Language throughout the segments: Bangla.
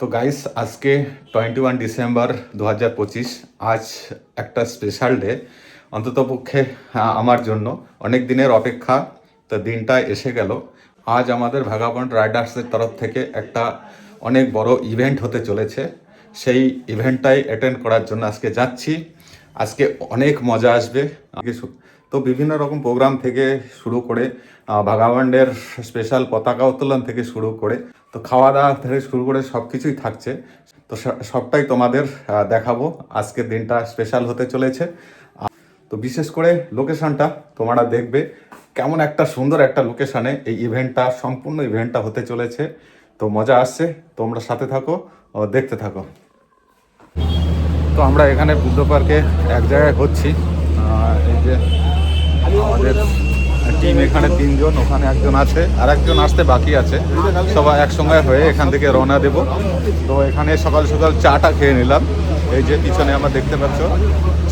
তো গাইস, আজকে 21 ডিসেম্বর 2025। আজ একটা স্পেশাল ডে, অন্ততপক্ষে আমার জন্য অনেক দিনের অপেক্ষা। তো দিনটা এসে গেল। আজ আমাদের ভাগাবন্ড রাইডার্সের তরফ থেকে একটা অনেক বড় ইভেন্ট হতে চলেছে। সেই ইভেন্টটাই অ্যাটেন্ড করার জন্য আজকে যাচ্ছি। আজকে অনেক মজা আসবে। তো বিভিন্ন রকম প্রোগ্রাম থেকে শুরু করে ভাগাবন্ডের স্পেশাল পতাকা উত্তোলন থেকে শুরু করে তো খাওয়া দাওয়া থেকে শুরু করে সব কিছুই থাকছে। তো সবটাই তোমাদের দেখাবো। আজকের দিনটা স্পেশাল হতে চলেছে। তো বিশেষ করে লোকেশনটা তোমরা দেখবে, কেমন একটা সুন্দর একটা লোকেশনে এই ইভেন্টটা, সম্পূর্ণ ইভেন্টটা হতে চলেছে। তো মজা আসছে, তোমরা সাথে থাকো ও দেখতে থাকো। তো আমরা এখানে বুদ্ধ পার্কে এক জায়গায় হচ্ছি। এই যে আমাদের টিম এখানে 3জন, ওখানে একজন আছে, আর একজন আসতে বাকি আছে। সবাই একসঙ্গে হয়ে এখান থেকে রওনা দেব। তো এখানে সকাল সকাল চাটা খেয়ে নিলাম। এই যে পিছনে আমরা দেখতে পাচ্ছ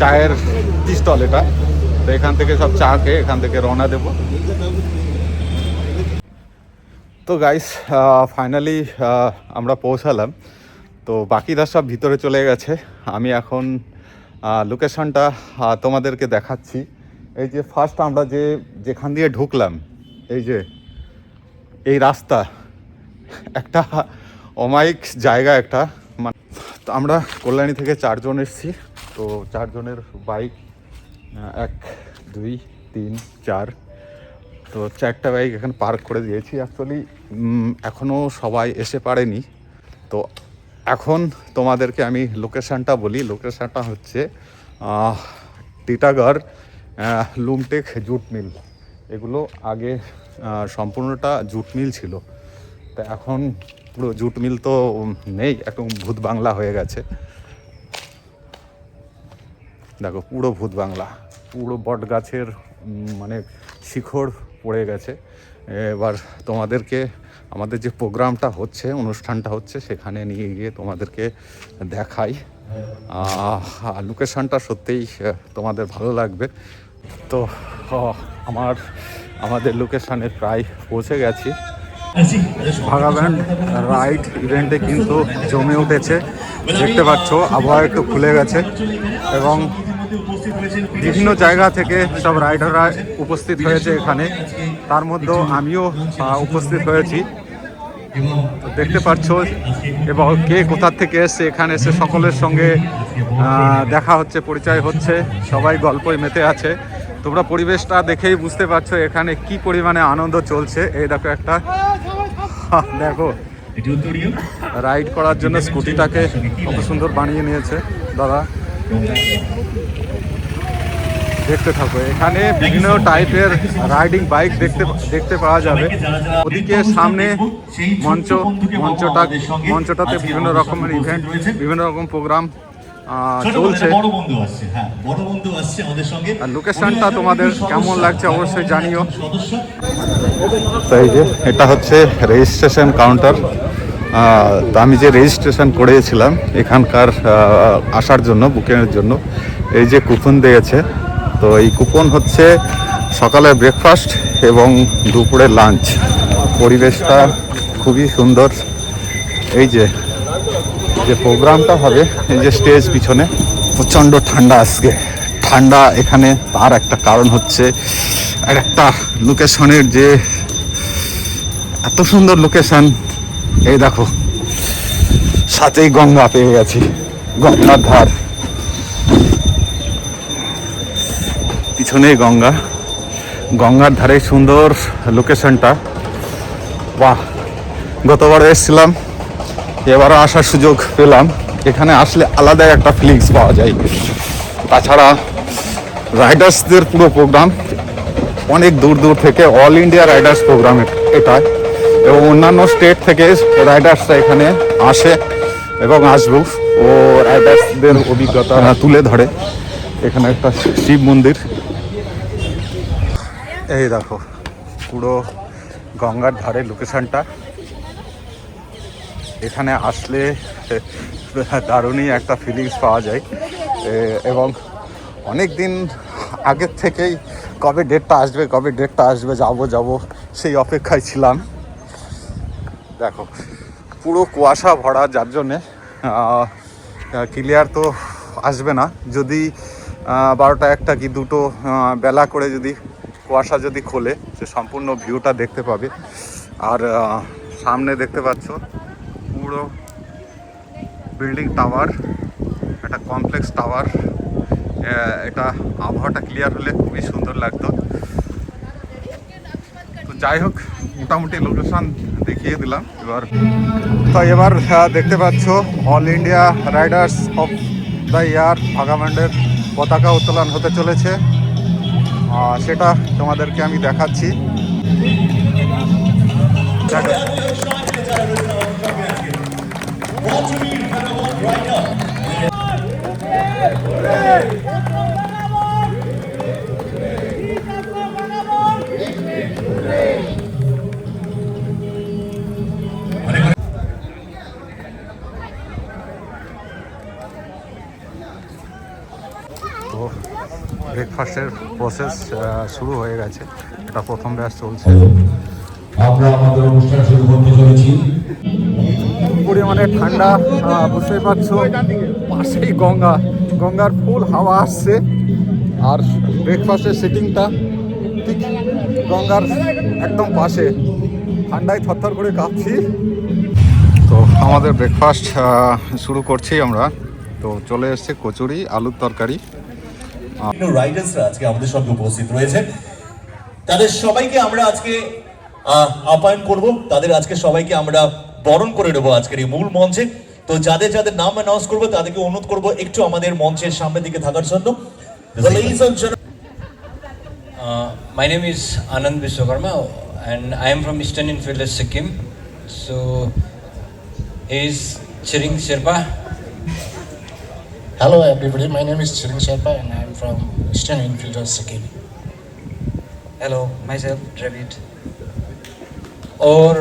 চায়ের টি স্টল এটা। তো এখান থেকে সব চা খেয়ে এখান থেকে রওনা দেব। তো গাইস, ফাইনালি আমরা পৌঁছালাম। তো বাকিরা সব ভিতরে চলে গেছে। আমি এখন লোকেশনটা তোমাদেরকে দেখাচ্ছি। এই যে ফার্স্ট আমরা যেখান দিয়ে ঢুকলাম, এই যে এই রাস্তা, একটা অমায়িক জায়গা একটা। মানে তো আমরা কল্যাণী থেকে 4জন এসেছি। তো 4জনের বাইক 1 2 3 4, তো 4টা বাইক এখানে পার্ক করে দিয়েছি। অ্যাকচুয়ালি এখনও সবাই এসে পারেনি। তো এখন তোমাদেরকে আমি লোকেশানটা বলি। লোকেশানটা হচ্ছে টিটাগড় লুমটেক জুট মিল। এগুলো আগে সম্পূর্ণটা জুট মিল ছিল। তা এখন পুরো জুট মিল তো নেই, একদম ভূত বাংলা হয়ে গেছে। দেখো পুরো ভূত বাংলা, পুরো বট গাছের মানে শিখর পড়ে গেছে। এবার তোমাদেরকে আমাদের যে প্রোগ্রামটা হচ্ছে, অনুষ্ঠানটা হচ্ছে, সেখানে নিয়ে গিয়ে তোমাদেরকে দেখাই। লোকেশনটা সত্যিই তোমাদের ভালো লাগবে। তো আমাদের লোকেশনে প্রায় পৌঁছে গেছি। ভাগাব্যান্ড রাইড ইভেন্টে কিন্তু জমে উঠেছে, দেখতে পাচ্ছ আবহাওয়া একটু খুলে গেছে এবং বিভিন্ন জায়গা থেকে সব রাইডাররা উপস্থিত হয়েছে এখানে। তার মধ্যেও আমিও উপস্থিত হয়েছি। দেখতে পাচ্ছ এবং কে কোথা থেকে এসছে, এখানে এসে সকলের সঙ্গে দেখা হচ্ছে, পরিচয় হচ্ছে, সবাই গল্পই মেতে আছে। তোমরা পরিবেশটা দেখেই বুঝতে পারছো এখানে কি পরিমাণে আনন্দ চলছে। এই দেখো একটা, দেখো রাইড করার জন্য স্কুটিটাকে কত সুন্দর বানিয়ে নিয়েছে দাদা। দেখতে থাকো, এখানে বিভিন্ন টাইপের রাইডিং বাইক দেখতে পাওয়া যাবে। ওদিকে সামনে মঞ্চটাতে বিভিন্ন রকমের ইভেন্ট, বিভিন্ন রকম প্রোগ্রাম চলছে। আর লোকেশনটা তোমাদের কেমন লাগছে অবশ্যই জানিও। তাই যে এটা হচ্ছে রেজিস্ট্রেশন কাউন্টার। তো আমি যে রেজিস্ট্রেশন করেছিলাম এখানকার আসার জন্য, বুকিংয়ের জন্য, এই যে কুপন দিয়েছে। তো এই কুপন হচ্ছে সকালে ব্রেকফাস্ট এবং দুপুরে লাঞ্চ। পরিবেশটা খুবই সুন্দর। এই যে প্রোগ্রামটা হবে, এই যে স্টেজ পিছনে, প্রচণ্ড ঠান্ডা আজকে। ঠান্ডা এখানে তার একটা কারণ হচ্ছে আর একটা লোকেশনের যে এত সুন্দর লোকেশন। এই দেখো সাথেই গঙ্গা পেয়ে গেছি, গঙ্গার ধার, পিছনেই গঙ্গার ধারে সুন্দর লোকেশনটা। বাহ, গতবার এসেছিলাম, এবারও আসার সুযোগ পেলাম। এখানে আসলে আলাদাই একটা ফিলিংস পাওয়া যায়। তাছাড়া রাইডার্সদের পুরো প্রোগ্রাম, অনেক দূর দূর থেকে অল ইন্ডিয়া রাইডার্স প্রোগ্রাম এটা, এবং অন্যান্য স্টেট থেকে রাইডার্সরা এখানে আসে এবং আসবো ও রাইডার্সদের অভিজ্ঞতা তুলে ধরে। এখানে একটা শিব মন্দির, এই দেখো পুরো গঙ্গার ধারে লোকেশনটা। এখানে আসলে দারুণই একটা ফিলিংস পাওয়া যায় এবং অনেক দিন আগের থেকেই কবে ডেটটা আসবে যাব সেই অপেক্ষায় ছিলাম। দেখো পুরো কুয়াশা ভরা, যার জন্যে ক্লিয়ার তো আসবে না। যদি 12টা 1টা কি 2টো বেলা করে যদি কুয়াশা যদি খোলে, সে সম্পূর্ণ ভিউটা দেখতে পাবে। আর সামনে দেখতে পাচ্ছ পুরো বিল্ডিং টাওয়ার, একটা কমপ্লেক্স টাওয়ার। এটা আবহাওয়াটা ক্লিয়ার হলে খুবই সুন্দর লাগতো। তো যাই হোক, মোটামুটি লোকেশন দেখিয়ে দিলাম। এবার দেখতে পাচ্ছ all India riders of the year ভাগাবান্ডের পতাকা উত্তোলন হতে চলেছে, সেটা তোমাদেরকে আমি দেখাচ্ছি। তো ব্রেকফাস্টের প্রসেস শুরু হয়ে গেছে, এটা প্রথম ব্যাচ চলছে। আমরা আমাদের অনুষ্ঠান শুরু করতে চলেছি। পরিমাণে ঠান্ডা, বুঝতেই পারছো, পাশেই গঙ্গার ফুল হাওয়া আসছে। আর ব্রেকফাস্টের সিটিংটা ঠিক গঙ্গার একদম পাশে, ঠান্ডায় থরথর করে কাঁপছি। তো আমাদের ব্রেকফাস্ট শুরু করছি আমরা। তো চলে এসছে কচুরি, আলুর তরকারি। রাইডার্সরা আজকে আমাদের সঙ্গে উপস্থিত রয়েছে, তাদের সবাইকে আমরা আজকে আপ্যায়ন করব, তাদের আজকে সবাইকে আমরা বরণ করে নেবো আজকের এই মূল মঞ্চে। তো যাদের যাদের নাম অ্যানাউন্স করবো তাদেরকে অনুরোধ করবো একটু আমাদের মঞ্চের সামনের দিকে থাকার জন্য। My name is Anand Vishwakarma and I am from Eastern Infielders Sikkim. So he is Chiring Sherpa. Hello everybody, my name is Chiring Sherpa and I am from Eastern Infielders Sikkim. Hello, myself Dravid. और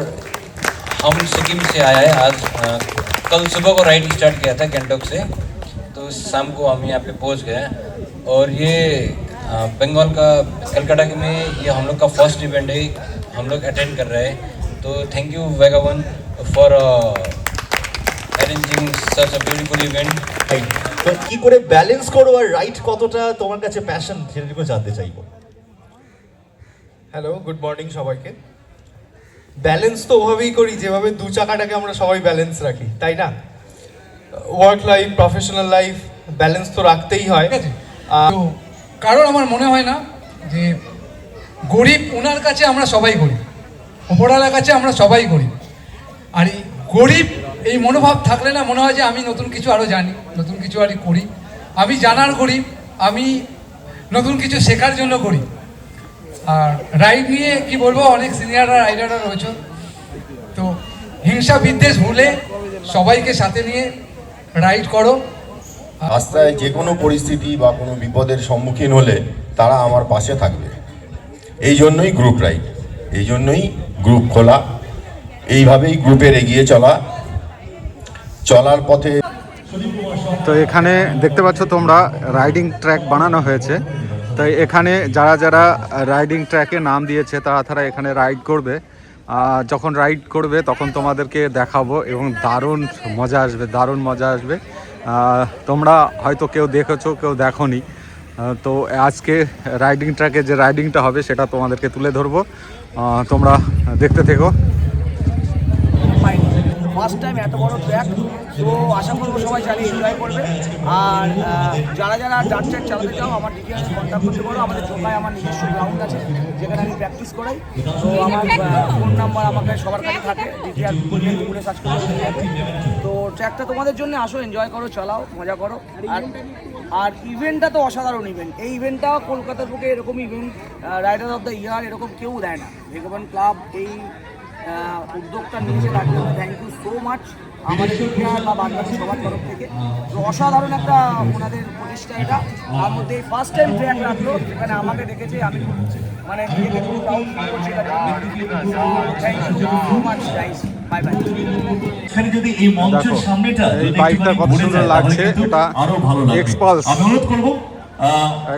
हम सिक्किम से आया है आज। कल सुबह को राइड स्टार्ट किया था गैंगटॉक से, तो शाम को हम यहाँ पे पहुँच गए। और ये बंगाल का कलकत्ता में ये हम लोग का फर्स्ट इवेंट है, हम लोग अटेंड कर रहे हैं। तो thank you vagabond for arranging such a beautiful event. তো কি করে ব্যালেন্স করো আর রাইড কতটা তোমার কাছে প্যাশন, সেটা জানতে চাইবো। হ্যালো, গুড মর্নিং সবাইকে। ব্যালেন্স তো ওভাবেই করি যেভাবে দু চাকাটাকে আমরা সবাই ব্যালেন্স রাখি, তাই না? Work life, professional life, balance তো রাখতেই হয়। তো কারণ আমার মনে হয় না যে গরিব, ওনার কাছে আমরা সবাই গরিব, ওপরওয়ালার কাছে আমরা সবাই গরিব। আর এই গরিব এই মনোভাব থাকলে না মনে হয় যে আমি নতুন কিছু আরও জানি, নতুন কিছু আরও করি। আমি জানার গরিব, আমি নতুন কিছু শেখার জন্য গরিব। আর রাইড নিয়ে কি বলবো, অনেক সিনিয়ররা রাইডাররা রয়েছে, তো হিংসা বিদ্বেষ ভুলে সবাইকে সাথে নিয়ে রাইড করো। রাস্তায় যে কোনো পরিস্থিতি বা কোনো বিপদের সম্মুখীন হলে তারা আমার পাশে থাকবে। এই জন্যই গ্রুপ রাইড, এই জন্যই গ্রুপ খোলা, এইভাবেই গ্রুপের এগিয়ে চলার পথে। তো এখানে দেখতে পাচ্ছ তোমরা রাইডিং ট্র্যাক বানানো হয়েছে। তাই এখানে যারা যারা রাইডিং ট্র্যাকে নাম দিয়েছে তারা এখানে রাইড করবে। যখন রাইড করবে তখন তোমাদেরকে দেখাবো এবং দারুণ মজা আসবে। তোমরা হয়তো কেউ দেখেছো, কেউ দেখোনি। তো আজকে রাইডিং ট্র্যাকে যে রাইডিংটা হবে সেটা তোমাদেরকে তুলে ধরবো, তোমরা দেখতে থেকো। ফার্স্ট টাইম এত বড় ট্র্যাক, তো আশা করবো সবাই চালিয়ে এনজয় করবে। আর যারা যারা ডার্ট ট্র্যাক চালাতে চাও আমার ডিটিআর কন্ট্যাক্ট করতে পারো। আমাদের চোখায় আমার নিজস্ব গ্রাউন্ড আছে যেখানে আমি প্র্যাকটিস করাই। তো আমার ফোন নাম্বার আমাকে সবার কাছে থাকে, ডিটিআর গুগলে সার্চ করে পেয়ে যাবে। তো ট্র্যাকটা তোমাদের জন্য, আসো, এনজয় করো, চালাও, মজা করো। আর ইভেন্টটা তো অসাধারণ ইভেন্ট। এই ইভেন্টটা কলকাতার বুকে এরকম event rider of the year এরকম কেউ দেয় না। ভেগবান ক্লাব এই উদ্যোগটা নিয়েছে, তার জন্য থ্যাংক ইউ সো মাচ আমাদের ইন্ডিয়ার বা বাংলাদেশ সবার তরফ থেকে। তো অসাধারণ একটা ওনাদের প্রচেষ্টা এটা। তার মধ্যে এই ফার্স্ট টাইম ট্র্যাক রাখলো, যেখানে আমাকে দেখেছে, আমি মানে নিজেকে খুব প্রাউড ফিল করছি এটা। Thank you so much guys, bye bye. এখানে যদি এই মঞ্চের সামনেটা এই বাইকটা কত সুন্দর লাগছে, এটা আরো ভালো লাগবে। এক্সপালস, আমি অনুরোধ করব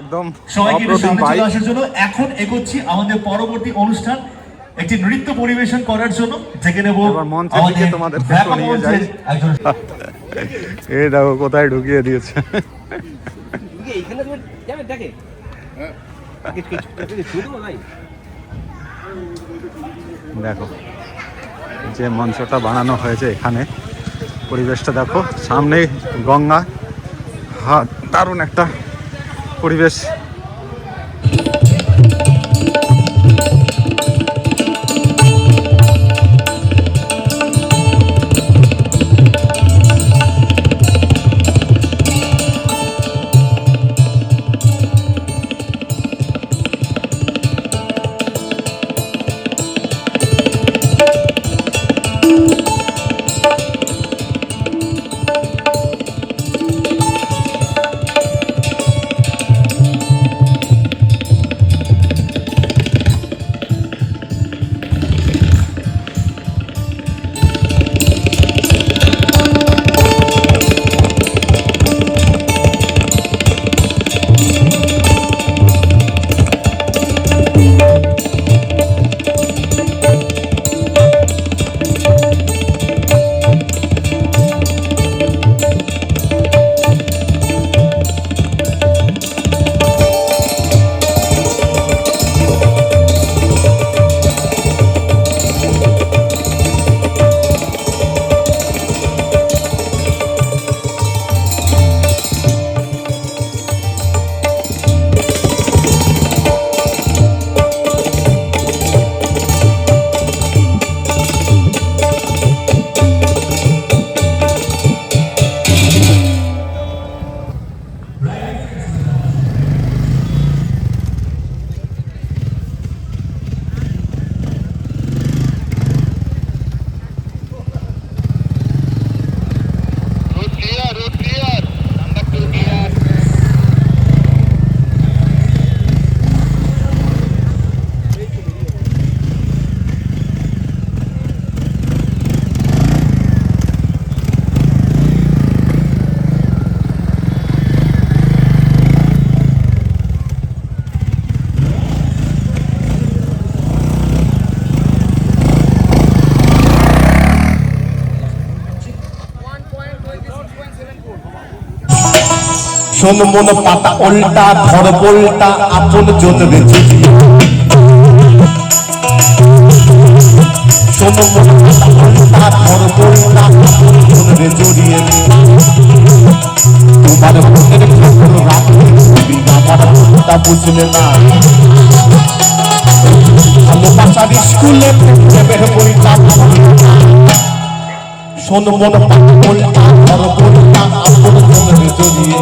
একদম সবাইকে অপ্রতিম সামনে বাইক। চলে আসার জন্য। এখন এগোচ্ছি আমাদের পরবর্তী অনুষ্ঠান, একটি নৃত্য পরিবেশন করার জন্য ডেকে নেব এবার মঞ্চের দিকে তোমাদেরকে একটু নিয়ে যাই। একজন এই দেখো কোথায় ঢুকিয়ে দিয়েছে। দেখো যে মঞ্চটা বানানো হয়েছে এখানে, পরিবেশটা দেখো, সামনেই গঙ্গা, দারুণ একটা পরিবেশ। শোন মন পাতা উল্টা ধর বলটা আপন জন রে চিঠি শোন মন পাতা উল্টা ধর বলটা আপন জন রে জড়িয়ে তোমার মনের খবর রাখতে তুমি আমার কথা বুঝলে না ভালোবাসার স্কুলে প্রেমের বইটা শোন মন পাতা উল্টা ধর বলটা আপন জন রে জড়িয়ে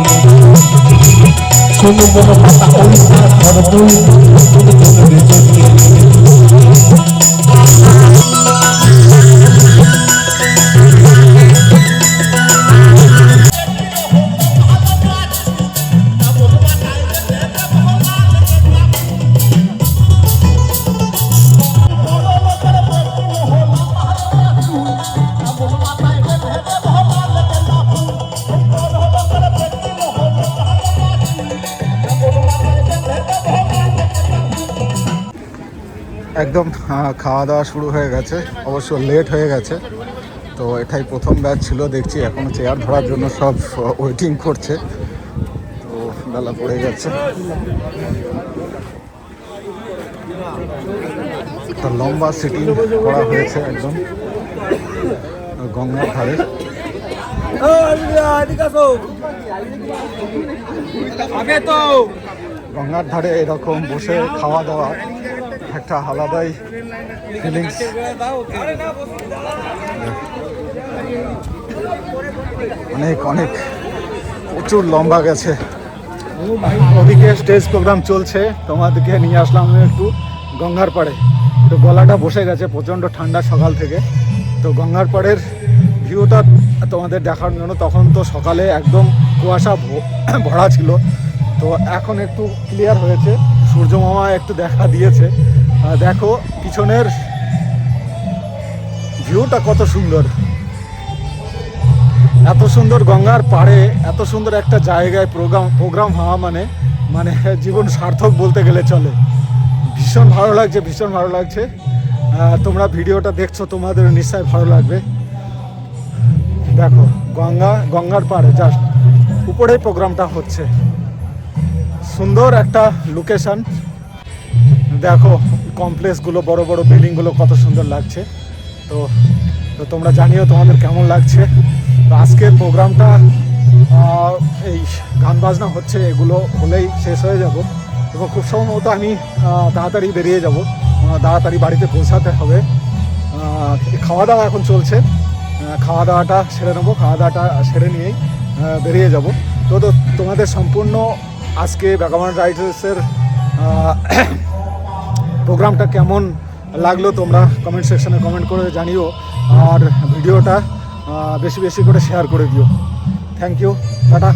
শোন মন পাতা উল্টা ধর বলটা আপন জন রে জড়িয়ে একদম খাওয়া দাওয়া শুরু হয়ে গেছে, অবশ্য লেট হয়ে গেছে। তো এটাই প্রথম ব্যাচ ছিল, দেখছি এখনো চেয়ার ধরার জন্য সব ওয়েটিং করছে। তো বেলা পড়ে গেছে, একটা লম্বা সিটিং করা হয়েছে একদম গঙ্গার ধারে। গঙ্গার ধারে এরকম বসে খাওয়া দাওয়া একটা আলাদাই ফিলিংস। অনেক অনেক প্রচুর লম্বা গেছে। ওদিকে স্টেজ প্রোগ্রাম চলছে, তোমাদেরকে নিয়ে আসলাম একটু গঙ্গার পাড়ে। তো গলাটা বসে গেছে, প্রচণ্ড ঠান্ডা সকাল থেকে। তো গঙ্গার পাড়ের ভিউটা তোমাদের দেখার জন্য, তখন তো সকালে একদম কুয়াশা ভরা ছিল, তো এখন একটু ক্লিয়ার হয়েছে, সূর্য মামা একটু দেখা দিয়েছে। দেখো পিছনের ভিউটা কত সুন্দর, এত সুন্দর গঙ্গার পাড়ে এত সুন্দর একটা জায়গায় প্রোগ্রাম হওয়া মানে জীবন সার্থক বলতে গেলে চলে। ভীষণ ভালো লাগছে, ভীষণ ভালো লাগছে। তোমরা ভিডিওটা দেখছো, তোমাদের নিশ্চয়ই ভালো লাগবে। দেখো গঙ্গার পাড়ে জাস্ট উপরেই প্রোগ্রামটা হচ্ছে, সুন্দর একটা লোকেশন। দেখো কমপ্লেক্সগুলো, বড় বড় বিল্ডিংগুলো কত সুন্দর লাগছে। তো তোমরা জানিও তোমাদের কেমন লাগছে। তো আজকের প্রোগ্রামটা এই গান বাজনা হচ্ছে, এগুলো হলেই শেষ হয়ে যাব এবং খুব সম্ভবত আমি তাড়াতাড়ি বেরিয়ে যাব, তাড়াতাড়ি বাড়িতে পৌঁছাতে হবে। খাওয়া দাওয়া এখন চলছে, খাওয়া দাওয়াটা সেরে নেবো, খাওয়া দাওয়াটা সেরে নিয়েই বেরিয়ে যাব। তো তোমাদের সম্পূর্ণ আজকে বেগবান রাইডার্সের প্রোগ্রামটা কেমন লাগলো তোমরা কমেন্ট সেকশনে কমেন্ট করে জানিও, আর ভিডিওটা বেশি বেশি করে শেয়ার করে দিও। Thank you, tata.